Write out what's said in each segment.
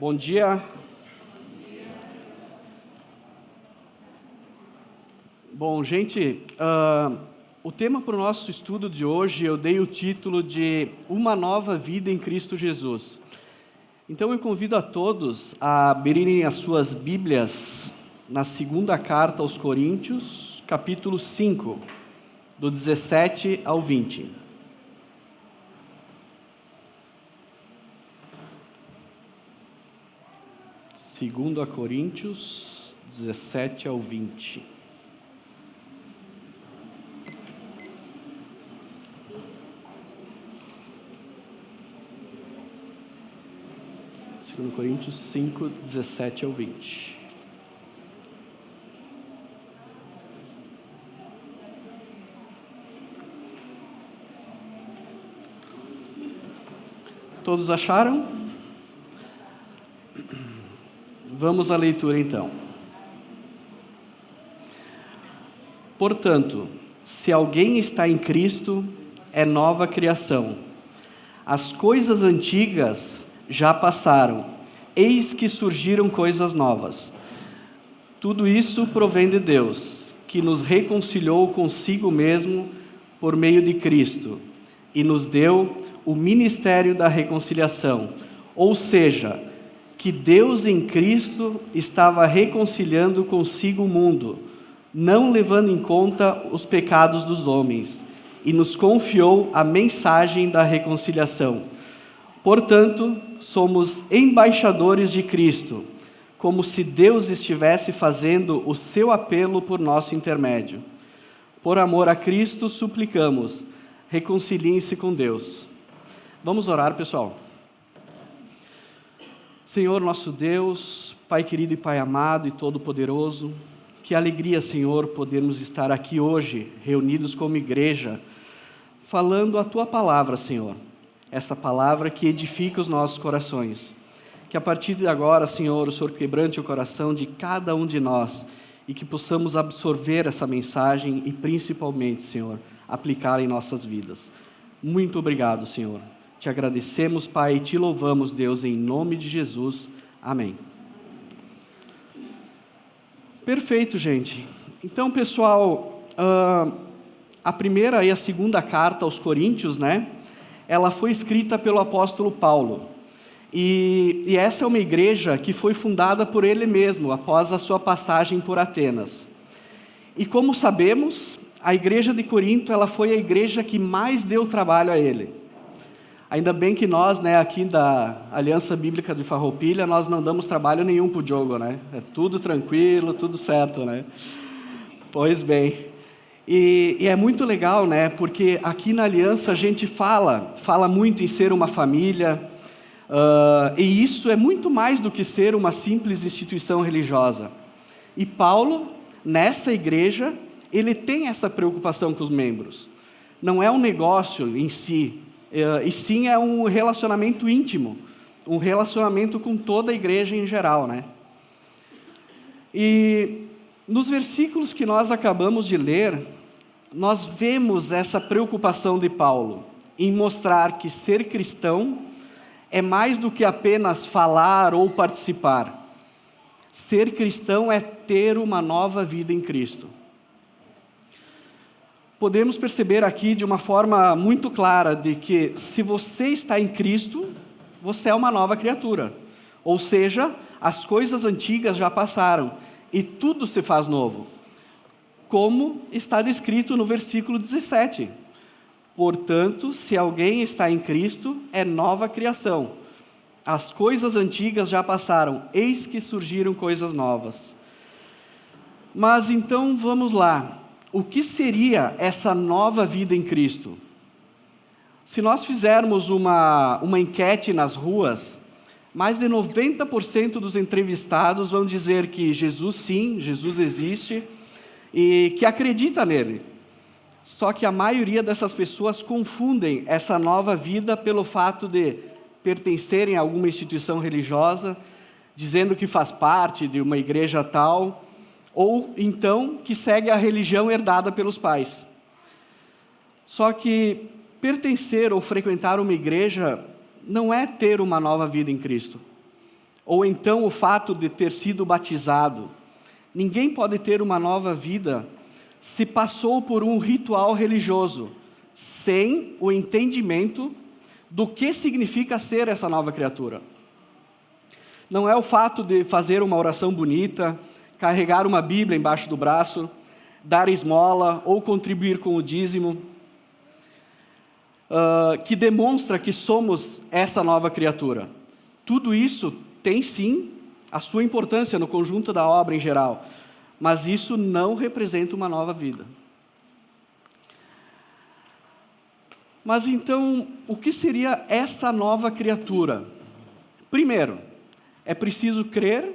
Bom dia. Bom, gente, o tema para o nosso estudo de hoje eu dei o título de Uma Nova Vida em Cristo Jesus. Então eu convido a todos a abrirem as suas Bíblias na segunda carta aos Coríntios, capítulo 5, do 17 ao 20. Segundo a Coríntios, 17 ao 20. Segundo Coríntios 5, 17 ao 20. Todos acharam? Vamos à leitura então. Portanto, se alguém está em Cristo, é nova criação. As coisas antigas já passaram, eis que surgiram coisas novas. Tudo isso provém de Deus, que nos reconciliou consigo mesmo por meio de Cristo, e nos deu o ministério da reconciliação, ou seja, que Deus em Cristo estava reconciliando consigo o mundo, não levando em conta os pecados dos homens, e nos confiou a mensagem da reconciliação. Portanto, somos embaixadores de Cristo, como se Deus estivesse fazendo o seu apelo por nosso intermédio. Por amor a Cristo, suplicamos, reconciliem-se com Deus. Vamos orar, pessoal. Senhor, nosso Deus, Pai querido e Pai amado e todo-poderoso, que alegria, Senhor, podermos estar aqui hoje, reunidos como igreja, falando a Tua palavra, Senhor. Essa palavra que edifica os nossos corações. Que a partir de agora, Senhor, o Senhor quebrante o coração de cada um de nós e que possamos absorver essa mensagem e, principalmente, Senhor, aplicá-la em nossas vidas. Muito obrigado, Senhor. Te agradecemos, Pai, e te louvamos, Deus, em nome de Jesus. Amém. Perfeito, gente. Então, pessoal, a primeira e a segunda carta aos Coríntios, né? Ela foi escrita pelo apóstolo Paulo. E essa é uma igreja que foi fundada por ele mesmo, após a sua passagem por Atenas. E como sabemos, a igreja de Corinto, ela foi a igreja que mais deu trabalho a ele. Ainda bem que nós, né, aqui da Aliança Bíblica de Farroupilha, nós não damos trabalho nenhum para o Diogo, né? É tudo tranquilo, tudo certo, né? Pois bem. E é muito legal, né? Porque aqui na Aliança a gente fala muito em ser uma família, e isso é muito mais do que ser uma simples instituição religiosa. E Paulo, nessa igreja, ele tem essa preocupação com os membros. Não é um negócio em si, e sim é um relacionamento íntimo, um relacionamento com toda a igreja em geral, né? E nos versículos que nós acabamos de ler, nós vemos essa preocupação de Paulo em mostrar que ser cristão é mais do que apenas falar ou participar. Ser cristão é ter uma nova vida em Cristo. Podemos perceber aqui de uma forma muito clara de que se você está em Cristo, você é uma nova criatura. Ou seja, as coisas antigas já passaram e tudo se faz novo. Como está descrito no versículo 17. Portanto, se alguém está em Cristo, é nova criação. As coisas antigas já passaram, eis que surgiram coisas novas. Mas então vamos lá. O que seria essa nova vida em Cristo? Se nós fizermos uma enquete nas ruas, mais de 90% dos entrevistados vão dizer que Jesus sim, Jesus existe e que acredita nele. Só que a maioria dessas pessoas confundem essa nova vida pelo fato de pertencerem a alguma instituição religiosa, dizendo que faz parte de uma igreja tal, ou então que segue a religião herdada pelos pais. Só que pertencer ou frequentar uma igreja não é ter uma nova vida em Cristo. ou então o fato de ter sido batizado. Ninguém pode ter uma nova vida se passou por um ritual religioso, sem o entendimento do que significa ser essa nova criatura. Não é o fato de fazer uma oração bonita, carregar uma Bíblia embaixo do braço, dar esmola ou contribuir com o dízimo, que demonstra que somos essa nova criatura. Tudo isso tem sim a sua importância no conjunto da obra em geral, mas isso não representa uma nova vida. Mas então, o que seria essa nova criatura? Primeiro, é preciso crer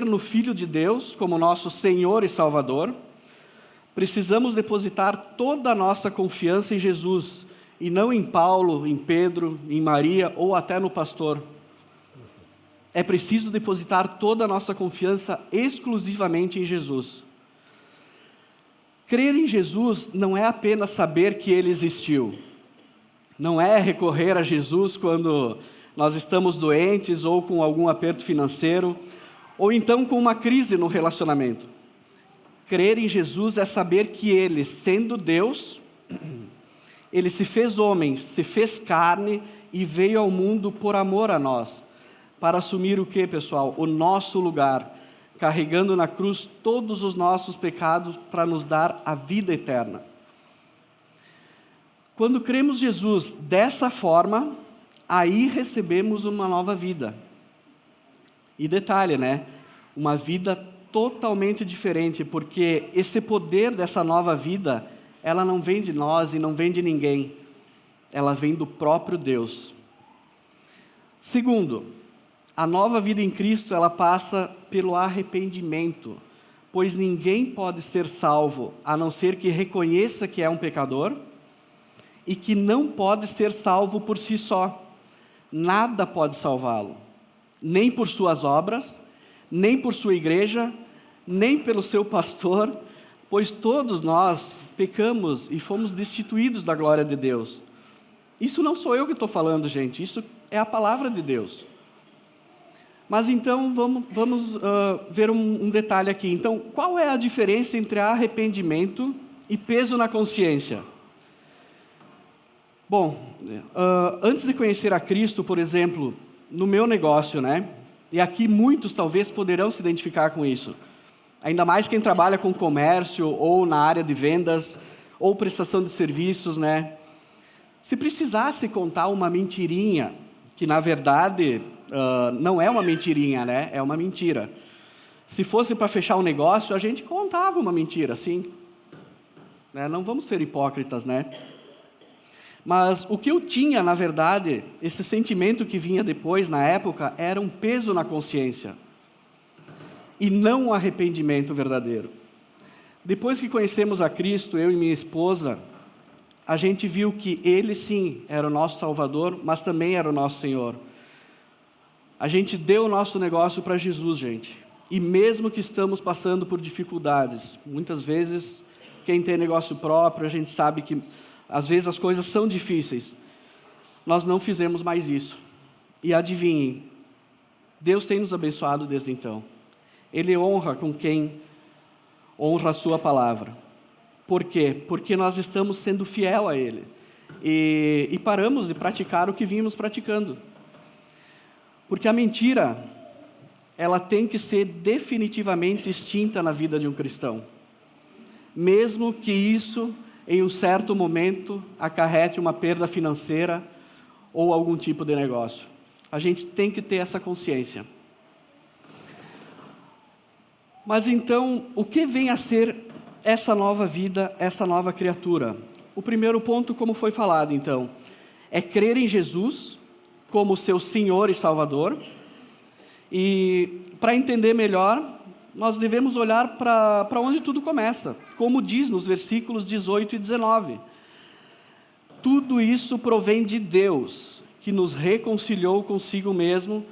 no Filho de Deus como nosso Senhor e Salvador. Precisamos depositar toda a nossa confiança em Jesus, e não em Paulo, em Pedro, em Maria ou até no pastor. É preciso depositar toda a nossa confiança exclusivamente em Jesus. Crer em Jesus não é apenas saber que Ele existiu. Não é recorrer a Jesus quando nós estamos doentes ou com algum aperto financeiro, ou então com uma crise no relacionamento. Crer em Jesus é saber que Ele, sendo Deus, Ele se fez homem, se fez carne e veio ao mundo por amor a nós, para assumir o que, pessoal? O nosso lugar, carregando na cruz todos os nossos pecados para nos dar a vida eterna. Quando cremos Jesus dessa forma, aí recebemos uma nova vida. E detalhe, né? Uma vida totalmente diferente, porque esse poder dessa nova vida, ela não vem de nós e não vem de ninguém. Ela vem do próprio Deus. Segundo, a nova vida em Cristo, ela passa pelo arrependimento, pois ninguém pode ser salvo, a não ser que reconheça que é um pecador, e que não pode ser salvo por si só. Nada pode salvá-lo, nem por suas obras, nem por sua igreja, nem pelo seu pastor, pois todos nós pecamos e fomos destituídos da glória de Deus. Isso não sou eu que estou falando, gente, isso é a palavra de Deus. Mas então, vamos ver um detalhe aqui. Então, qual é a diferença entre arrependimento e peso na consciência? Bom, antes de conhecer a Cristo, por exemplo, no meu negócio, né? E aqui muitos talvez poderão se identificar com isso. Ainda mais quem trabalha com comércio, ou na área de vendas, ou prestação de serviços, né? Se precisasse contar uma mentirinha, que na verdade não é uma mentirinha, né? É uma mentira. Se fosse para fechar um negócio, a gente contava uma mentira, sim. Não vamos ser hipócritas, né? Mas o que eu tinha, na verdade, esse sentimento que vinha depois, na época, era um peso na consciência. E não um arrependimento verdadeiro. Depois que conhecemos a Cristo, eu e minha esposa, a gente viu que Ele sim era o nosso Salvador, mas também era o nosso Senhor. A gente deu o nosso negócio para Jesus, gente. E mesmo que estamos passando por dificuldades, muitas vezes, quem tem negócio próprio, a gente sabe que às vezes as coisas são difíceis. Nós não fizemos mais isso. E adivinhem, Deus tem nos abençoado desde então. Ele honra com quem honra a sua palavra. Por quê? Porque nós estamos sendo fiel a Ele. E paramos de praticar o que vínhamos praticando. Porque a mentira, ela tem que ser definitivamente extinta na vida de um cristão. Mesmo que isso, em um certo momento, acarrete uma perda financeira ou algum tipo de negócio. A gente tem que ter essa consciência. Mas então, o que vem a ser essa nova vida, essa nova criatura? O primeiro ponto, como foi falado então, é crer em Jesus como seu Senhor e Salvador. E para entender melhor, nós devemos olhar para onde tudo começa, como diz nos versículos 18 e 19. Tudo isso provém de Deus, que nos reconciliou consigo mesmo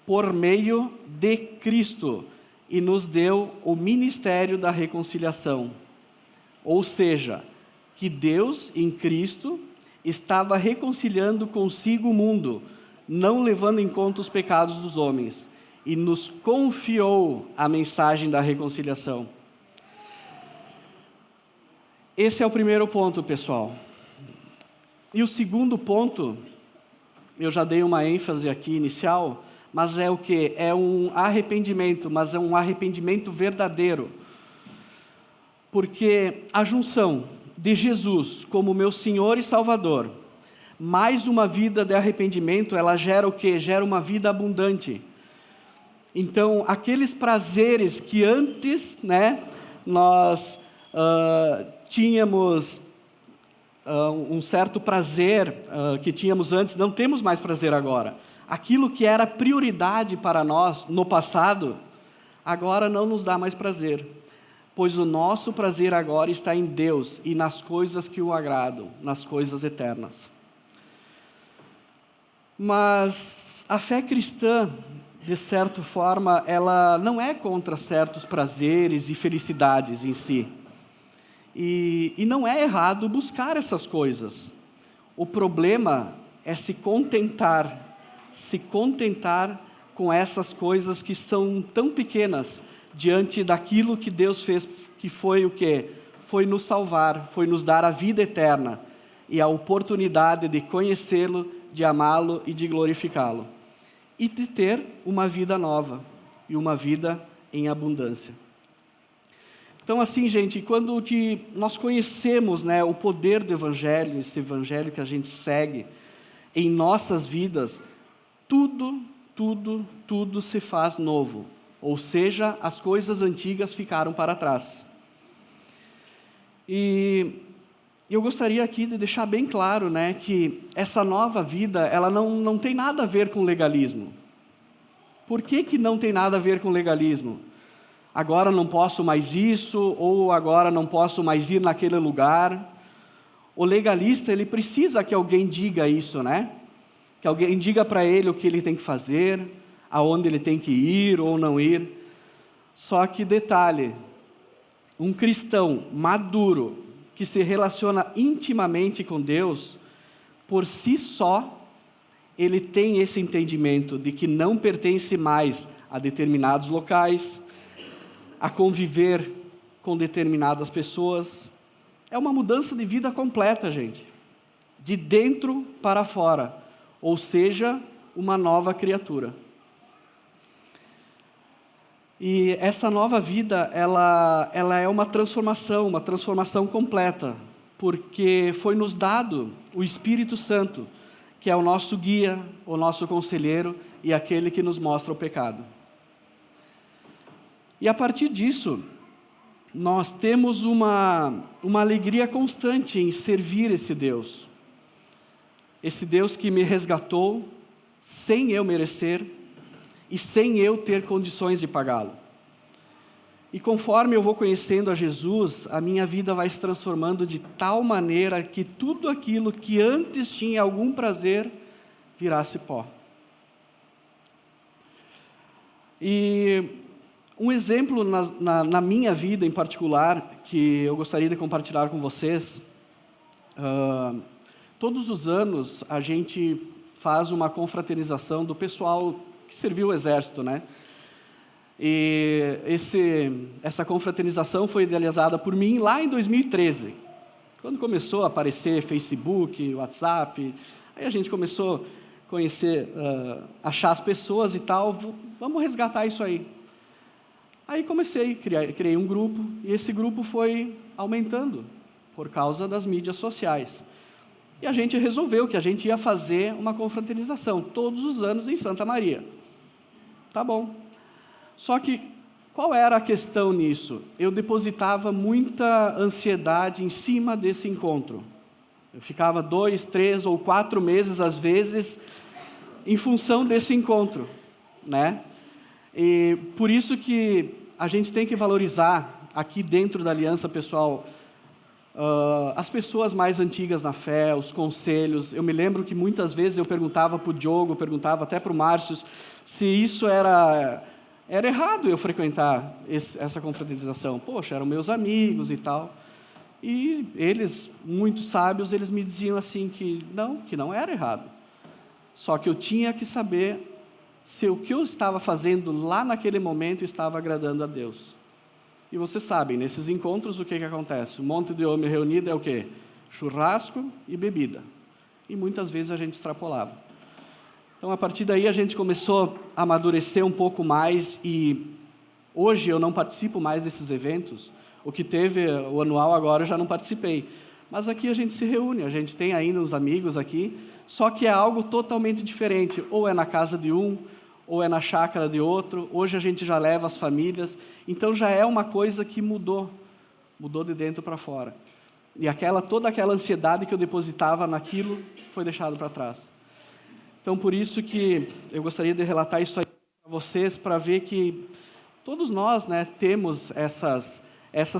por meio de Cristo e nos deu o ministério da reconciliação. Ou seja, que Deus, em Cristo, estava reconciliando consigo o mundo, não levando em conta os pecados dos homens, e nos confiou a mensagem da reconciliação. Esse é o primeiro ponto, pessoal. E o segundo ponto, eu já dei uma ênfase aqui inicial, mas é o quê? É um arrependimento, mas é um arrependimento verdadeiro. Porque a junção de Jesus como meu Senhor e Salvador, mais uma vida de arrependimento, ela gera o quê? Gera uma vida abundante. Então, aqueles prazeres que antes, nós tínhamos um certo prazer que tínhamos antes, não temos mais prazer agora. Aquilo que era prioridade para nós no passado, agora não nos dá mais prazer, pois o nosso prazer agora está em Deus e nas coisas que o agradam, nas coisas eternas. Mas a fé cristã, de certa forma, ela não é contra certos prazeres e felicidades em si. E não é errado buscar essas coisas. O problema é se contentar com essas coisas que são tão pequenas diante daquilo que Deus fez, que foi o quê? Foi nos salvar, foi nos dar a vida eterna e a oportunidade de conhecê-lo, de amá-lo e de glorificá-lo. E de ter uma vida nova e uma vida em abundância. Então, assim, gente, quando que nós conhecemos o poder do Evangelho, esse Evangelho que a gente segue em nossas vidas, tudo se faz novo. Ou seja, as coisas antigas ficaram para trás. E eu gostaria aqui de deixar bem claro, que essa nova vida, ela não tem nada a ver com legalismo. Por que não tem nada a ver com legalismo? Agora não posso mais isso, ou agora não posso mais ir naquele lugar. O legalista, ele precisa que alguém diga isso, Que alguém diga para ele o que ele tem que fazer, aonde ele tem que ir ou não ir. Só que detalhe, um cristão maduro, que se relaciona intimamente com Deus, por si só, ele tem esse entendimento de que não pertence mais a determinados locais, a conviver com determinadas pessoas. É uma mudança de vida completa, gente. De dentro para fora. Ou seja, uma nova criatura. E essa nova vida, ela é uma transformação completa, porque foi nos dado o Espírito Santo, que é o nosso guia, o nosso conselheiro e aquele que nos mostra o pecado. E a partir disso, nós temos uma alegria constante em servir esse Deus que me resgatou sem eu merecer e sem eu ter condições de pagá-lo. E conforme eu vou conhecendo a Jesus, a minha vida vai se transformando de tal maneira que tudo aquilo que antes tinha algum prazer, virasse pó. E um exemplo na minha vida em particular, que eu gostaria de compartilhar com vocês, todos os anos a gente faz uma confraternização do pessoal que serviu o exército, E essa confraternização foi idealizada por mim lá em 2013, quando começou a aparecer Facebook, WhatsApp, aí a gente começou a conhecer, achar as pessoas e tal, vamos resgatar isso aí. Aí criei um grupo, e esse grupo foi aumentando por causa das mídias sociais. E a gente resolveu que a gente ia fazer uma confraternização todos os anos em Santa Maria. Tá bom. Só que, qual era a questão nisso? Eu depositava muita ansiedade em cima desse encontro. Eu ficava 2, 3 ou 4 meses, às vezes, em função desse encontro, E por isso que a gente tem que valorizar, aqui dentro da aliança, pessoal, as pessoas mais antigas na fé, os conselhos. Eu me lembro que muitas vezes eu perguntava para o Diogo, perguntava até para o Márcio, se isso era errado eu frequentar essa confraternização. Poxa, eram meus amigos e tal. E eles, muito sábios, eles me diziam assim que não era errado. Só que eu tinha que saber se o que eu estava fazendo lá naquele momento estava agradando a Deus. E vocês sabem, nesses encontros o que acontece? Um monte de homem reunido é o quê? Churrasco e bebida. E muitas vezes a gente extrapolava. Então, a partir daí, a gente começou a amadurecer um pouco mais e hoje eu não participo mais desses eventos. O que teve o anual agora eu já não participei. Mas aqui a gente se reúne, a gente tem ainda uns amigos aqui, só que é algo totalmente diferente. Ou é na casa de um, ou é na chácara de outro. Hoje a gente já leva as famílias. Então já é uma coisa que mudou de dentro para fora. E toda aquela ansiedade que eu depositava naquilo foi deixado para trás. Então por isso que eu gostaria de relatar isso aí para vocês, para ver que todos nós, né, temos essas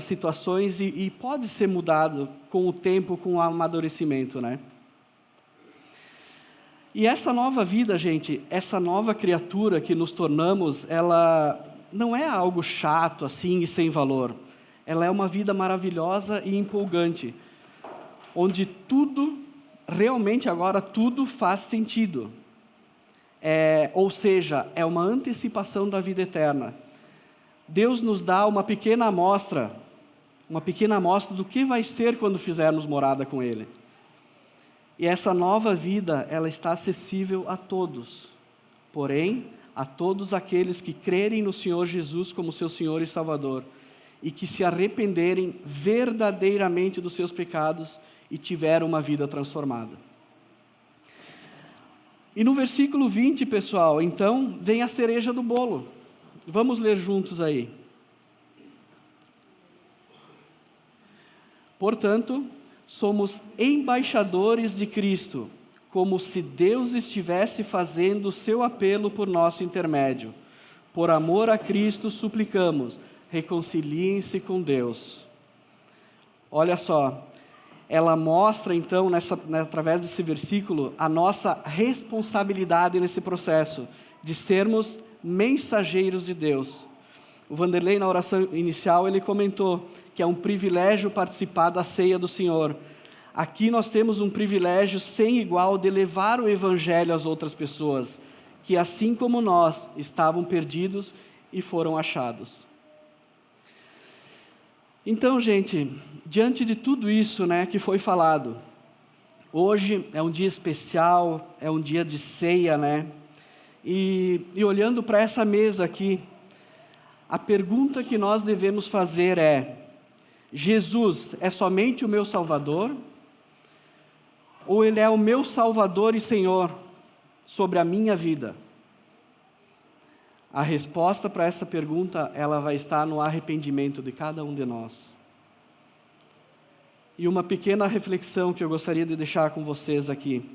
situações e pode ser mudado com o tempo, com o amadurecimento, né? E essa nova vida, gente, essa nova criatura que nos tornamos, ela não é algo chato assim e sem valor. Ela é uma vida maravilhosa e empolgante, onde tudo, realmente agora tudo faz sentido. Ou seja, é uma antecipação da vida eterna. Deus nos dá uma pequena amostra do que vai ser quando fizermos morada com Ele. E essa nova vida, ela está acessível a todos, porém, a todos aqueles que crerem no Senhor Jesus como seu Senhor e Salvador, e que se arrependerem verdadeiramente dos seus pecados e tiveram uma vida transformada. E no versículo 20, pessoal, então, vem a cereja do bolo. Vamos ler juntos aí. Portanto, somos embaixadores de Cristo, como se Deus estivesse fazendo o seu apelo por nosso intermédio. Por amor a Cristo, suplicamos, reconciliem-se com Deus. Olha só, ela mostra então, através desse versículo, a nossa responsabilidade nesse processo, de sermos mensageiros de Deus. O Vanderlei, na oração inicial, ele comentou que é um privilégio participar da ceia do Senhor. Aqui nós temos um privilégio sem igual de levar o Evangelho às outras pessoas, que assim como nós, estavam perdidos e foram achados. Então, gente, diante de tudo isso, né, que foi falado, hoje é um dia especial, é um dia de ceia, né? E olhando para essa mesa aqui, a pergunta que nós devemos fazer é: Jesus é somente o meu Salvador? Ou Ele é o meu Salvador e Senhor sobre a minha vida? A resposta para essa pergunta, ela vai estar no arrependimento de cada um de nós. E uma pequena reflexão que eu gostaria de deixar com vocês aqui.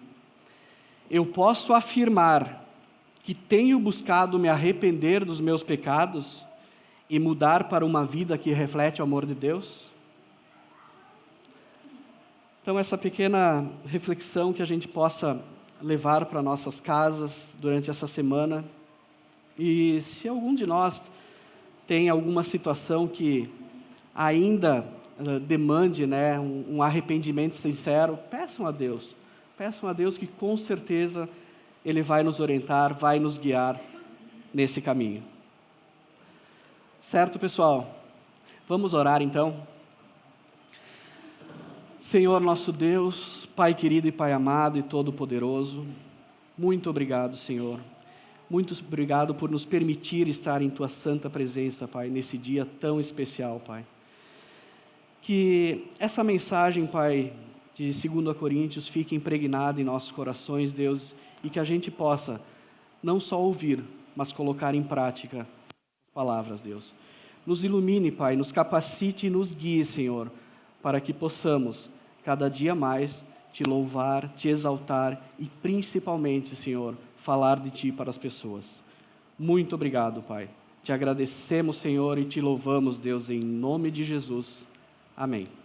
Eu posso afirmar que tenho buscado me arrepender dos meus pecados e mudar para uma vida que reflete o amor de Deus? Então, essa pequena reflexão que a gente possa levar para nossas casas durante essa semana. E se algum de nós tem alguma situação que ainda demande, né, um arrependimento sincero, peçam a Deus que com certeza Ele vai nos orientar, vai nos guiar nesse caminho. Certo, pessoal? Vamos orar então? Senhor nosso Deus, Pai querido e Pai amado e todo-poderoso, muito obrigado, Senhor. Muito obrigado por nos permitir estar em Tua santa presença, Pai, nesse dia tão especial, Pai. Que essa mensagem, Pai, de 2 Coríntios fique impregnada em nossos corações, Deus, e que a gente possa não só ouvir, mas colocar em prática as palavras, Deus. Nos ilumine, Pai, nos capacite e nos guie, Senhor, para que possamos, cada dia mais, Te louvar, Te exaltar e, principalmente, Senhor, falar de Ti para as pessoas. Muito obrigado, Pai. Te agradecemos, Senhor, e Te louvamos, Deus, em nome de Jesus. Amém.